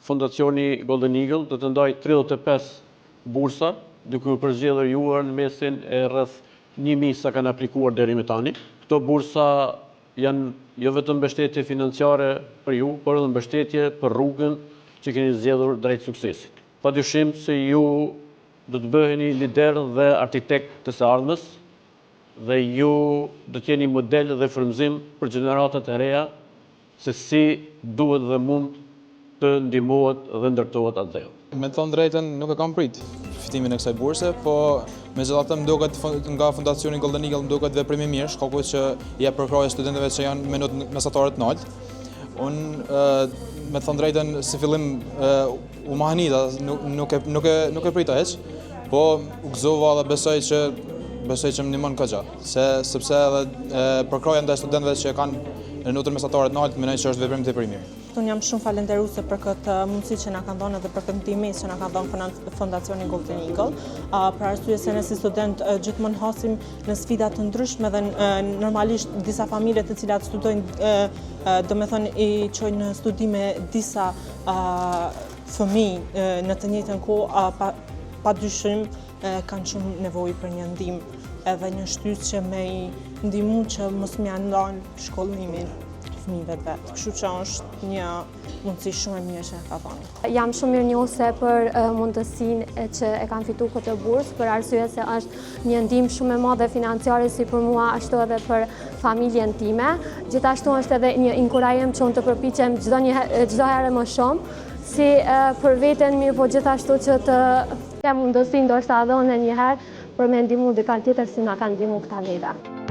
Fondacioni Golden Eagle do të ndaj 35 bursa, duke u përzgjedhur juar në mesin e rreth 1000 sa kanë aplikuar deri më tani. Këto bursa janë jo vetëm mbështetje financiare për ju, por edhe mbështetje për rrugën që keni zgjedhur drejt suksesit. Padyshim se ju do të bëheni lider dhe arkitekt të së ardhmes, dhe ju do të jeni model dhe frymëzim për gjeneratat e reja se si duhet dhe mund të ndihmohet dhe ndërtohet atë dheu. Me të thënë drejtën, nuk e kam prit fitimin e kësaj burse, po megjithatë më duket nga Fondacioni Golden Eagle më duket veprim i mirë, shkakut që jep përkrahje studentëve që janë me notë mesatare të lartë. Unë me të thënë drejtën si fillim u mahanita, nuk e prita hiç, po u gëzova dhe besoj që më ndihmon këxha, sepse edhe përkrahja ndaj studentëve që kanë në notën mesatare të lartë, mendoj që është veprim tepër i mirë. Unë jam shumë falenderuese për këtë mundësi që na kanë dhënë dhe për këtë ndihmë që na ka dhënë Fondacioni Golden Eagle, për arsye se ne si student gjithmonë hasim në sfida të ndryshme dhe normalisht disa familje të cilat studojnë, domethënë i çojnë në studime disa fëmijë në të njëjtën kohë, padyshim kanë shumë nevojë për një ndihmë edhe një shtys që me i ndihmu që mos më janë ndarë shkollimin fëmijëve të vetë. Kështu që është një mundësi shumë e mirë që e ka dhënë. Jam shumë mirënjohëse për mundësinë që e kam fituar këtë bursë, për arsye se është një ndihmë shumë e madhe financiare si për mua, ashtu edhe për familjen time. Gjithashtu është edhe një inkurajim që unë të përpiqem çdo herë më shumë, si për veten mirë, po gjithashtu që të kem mundësi ndoshta edhe unë një herë për me ndihmu dikant tjetër si na kanë ndihmu këta neve.